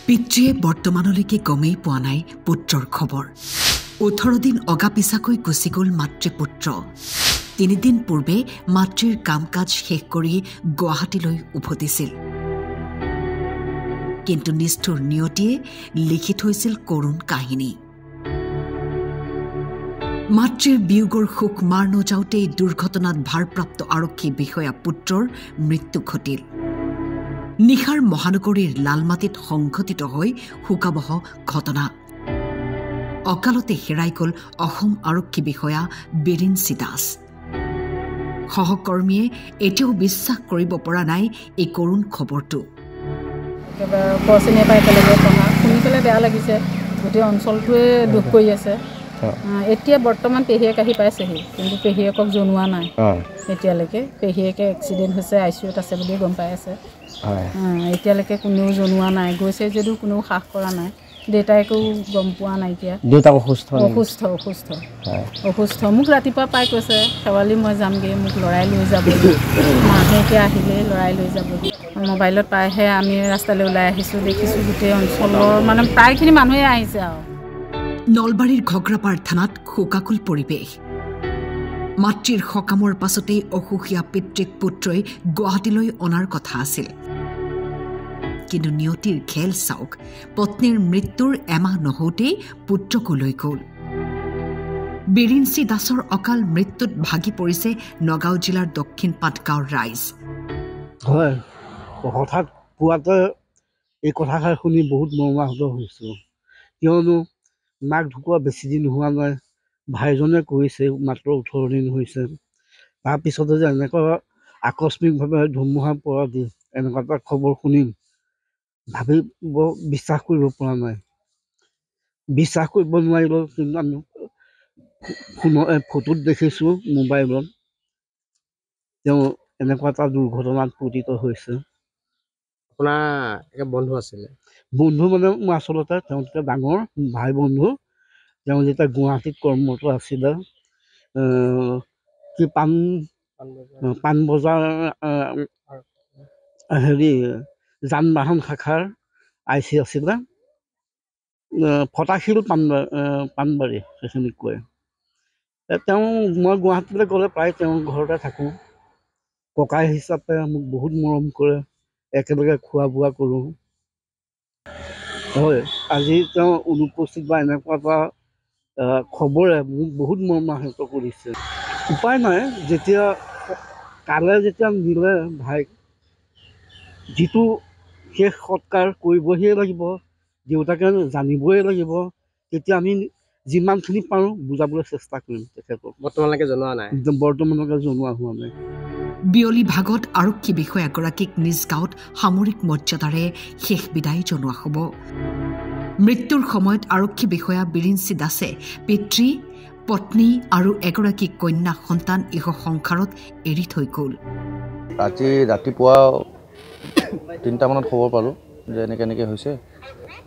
পিতৃয়ে বৰ্তমানলৈকে গমেই পোৱা নাই পুত্ৰৰ খবৰ। 18 দিন অগাপিছাকৈ গুচি গ'ল মাতৃপুত্ৰ। 3 দিন পূৰ্বে মাতৃৰ কাম কাজ শেষ কৰি গুৱাহাটীলৈ উভতিছিল। কিন্তু নিষ্ঠুৰ নিয়তিয়ে লিখি থৈছিল কৰুণ কাহিনী। মাতৃৰ বিয়োগৰ শোক মাৰ নযাওঁতেই দুৰ্ঘটনাত ভাৰপ্ৰাপ্ত আৰক্ষী বিষয়া পুত্ৰৰ মৃত্যু ঘটিল। নিশাৰ মহানগৰীৰ লালমাটিত সংঘটিত হৈ শোকাবহ ঘটনা। অকালতে হেৰাই গ'ল অসম আৰক্ষী বিষয়া বিৰিঞ্চি দাস। সহকৰ্মীয়ে এতিয়াও বিশ্বাস কৰিব পৰা নাই এই কৰুণ খবৰটো। শুনি পেলাই বেয়া লাগিছে, গোটেই অঞ্চলটোৱে দুখ কৰি আছে। এতিয়া বৰ্তমান পেহীয়েক আহি পাইছেহি, কিন্তু পেহীয়েকক জনোৱা নাই এতিয়ালৈকে। পেহীয়েকে এক্সিডেণ্ট হৈছে, ICUত আছে বুলি গম পাই আছে। এতিয়ালৈকে কোনেও জনোৱা নাই, গৈছে যদিও কোনেও সাহ কৰা নাই। দেউতাকেও গম পোৱা নাইকিয়া। দেউতাক অসুস্থ। মোক ৰাতিপুৱা পাই কৈছে, শেৱালি মই যামগৈ, মোক লৰাই লৈ যাবহি। মাহে এতিয়া আহিলেই লৰাই লৈ যাবহি। মোবাইলত পাইহে আমি ৰাস্তালৈ ওলাই আহিছোঁ, দেখিছোঁ গোটেই অঞ্চলৰ মানে প্ৰায়খিনি মানুহে আহিছে আৰু। নলবাৰীৰ ঘগ্ৰাপাৰ থানাত শোকাকুল পৰিৱেশ। মাতৃৰ সকামৰ পাছতেই অসুখীয়া পিতৃক পুত্ৰই গুৱাহাটীলৈ অনাৰ কথা আছিল। কিন্তু নিয়তিৰ খেল চাওক, পত্নীৰ মৃত্যুৰ এমাহ নহওঁতেই পুত্ৰকো লৈ গ'ল। বিৰিঞ্চি দাসৰ অকাল মৃত্যুত ভাগি পৰিছে নগাঁও জিলাৰ দক্ষিণ পাটগাঁৱৰ ৰাইজ। হয়, হঠাৎ পুৱাতে এই কথাষাৰ শুনি বহুত মৰ্মাহত হৈছোঁ। কিয়নো মাক ঢুকোৱা বেছি দিন হোৱা নাই, ভাইজনে কৰিছে মাত্ৰ 18 দিন হৈছে। তাৰপিছতে যে এনেকুৱা আকস্মিকভাৱে ধুমুহা পৰা দি এনেকুৱা এটা খবৰ শুনিম বিশ্বাস কৰিব পৰা নাই। বিশ্বাস কৰিব নোৱাৰিলেও কিন্তু আমি ফটোত দেখিছোঁ মোবাইলত তেওঁ এনেকুৱা এটা দুৰ্ঘটনাত পতিত হৈছে। আপোনাৰ বন্ধু আছিলে? বন্ধু মানে মোৰ আচলতে তেওঁলোকে ডাঙৰ ভাই বন্ধু। তেওঁ যেতিয়া গুৱাহাটীত কৰ্মৰত আছিলে, কি পাণবজাৰ যান বাহন শাখাৰ IC আছিলে, ফটাশিল পাণবাৰী সেইখিনিক কয়। তেওঁ মই গুৱাহাটীলৈ গ'লে প্ৰায় তেওঁৰ ঘৰতে থাকোঁ। ককাই হিচাপে মোক বহুত মৰম কৰে, একেলগে খোৱা বোৱা কৰোঁ। হয়, আজি তেওঁ অনুপস্থিত বা এনেকুৱা এটা খবৰে মোক বহুত মৰ্মাহত কৰিছে। উপায় নাই, যেতিয়া কালে যেতিয়া নিলে ভাইক, যিটো শেষ সৎকাৰ কৰিবহিয়ে লাগিব, দেউতাকে জানিবই লাগিব। তেতিয়া আমি যিমানখিনি পাৰোঁ বুজাবলৈ চেষ্টা কৰিম তেখেতক। বৰ্তমানলৈকে জনোৱা নাই? বৰ্তমানলৈকে জনোৱা হোৱা নাই। বিয়লি ভাগত আৰক্ষী বিষয়াগৰাকীক নিজ গাঁৱত সামৰিক মৰ্যাদাৰে শেষ বিদায় জনোৱা হ'ব। মৃত্যুৰ সময়ত আৰক্ষী বিষয়া বিৰিঞ্চি দাসে পিতৃ, পত্নী আৰু এগৰাকী কন্যা সন্তান ইহ সংসাৰত এৰি থৈ গ'ল। ৰাতিপুৱা 3টা মানত খবৰ পালোঁ যে এনেকৈ হৈছে,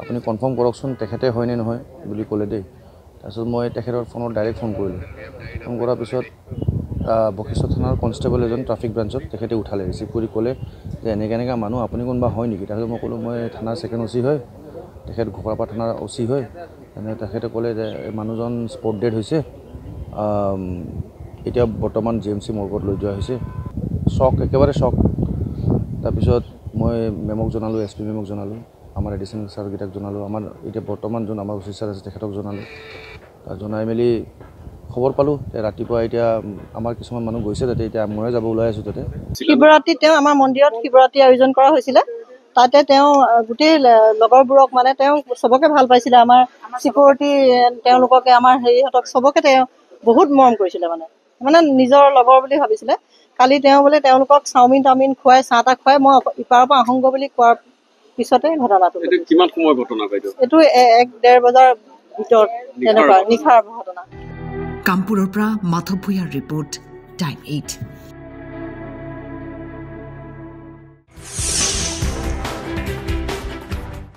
আপুনি কনফাৰ্ম কৰকচোন তেখেতে হয়নে নহয় বুলি ক'লে দেই। তাৰপিছত মই তেখেতৰ ফোনত ডাইৰেক্ট ফোন কৰিলোঁ। ফোন কৰাৰ পিছত বশিষ্ঠ থানাৰ কনষ্টেবল এজন ট্ৰাফিক ব্ৰাঞ্চত তেখেতে উঠালে, ৰিচিভ কৰি ক'লে যে এনেকৈ মানুহ আপুনি কোনোবা হয় নেকি? তাৰপিছত মই ক'লোঁ মই থানাৰ ছেকেণ্ড OC হয়, তেখেত ঘোঁৰাপাৰ থানাৰ OC হয়। তেখেতে ক'লে যে মানুহজন স্পট ডেড হৈছে, এতিয়া বৰ্তমান GMC মৰ্গত লৈ যোৱা হৈছে। শ্বক, একেবাৰে শ্বক। তাৰপিছত মই মেমক জনালোঁ, SP মেমক জনালোঁ, আমাৰ এডিশ্যনেল ছাৰকেইটাক জনালোঁ, আমাৰ এতিয়া বৰ্তমান যোন আমাৰ OC ছাৰ আছে তেখেতক জনালোঁ। জনাই মেলি খবৰ পালোঁ যে ৰাতিপুৱা এতিয়া আমাৰ কিছুমান মানুহ গৈছে তাতে, এতিয়া ময়ে যাব ওলাই আছোঁ তাতে। শিৱৰাত্ৰি তেওঁ আমাৰ মন্দিৰত শিৱৰাত্ৰি আয়োজন কৰা হৈছিলে। তাতে তেওঁ গোটেই লগৰবোৰক মানে তেওঁ চবকে ভাল পাইছিলে। আমাৰ চিকিউৰিটি তেওঁলোককে, আমাৰ হেৰিহঁতক চবকে তেওঁ বহুত মৰম কৰিছিলে, মানে নিজৰ লগৰ বুলি ভাবিছিলে। কালি তেওঁ বোলে তেওঁলোকক চাওমিন খুৱাই, চাহ তাহ খুৱাই মই ইপাৰৰ পৰা আহোংগৈ বুলি কোৱাৰ পিছতে ঘটনাটো। কিমান সময় ঘটনা বাইদেউ? এইটো 1-1.5 বজাৰ ভিতৰত তেনেকুৱা নিশাৰ ঘটনা। কামপুৰৰ পৰা মাধৱ ভূঞাৰ ৰিপৰ্ট, টাইম 8।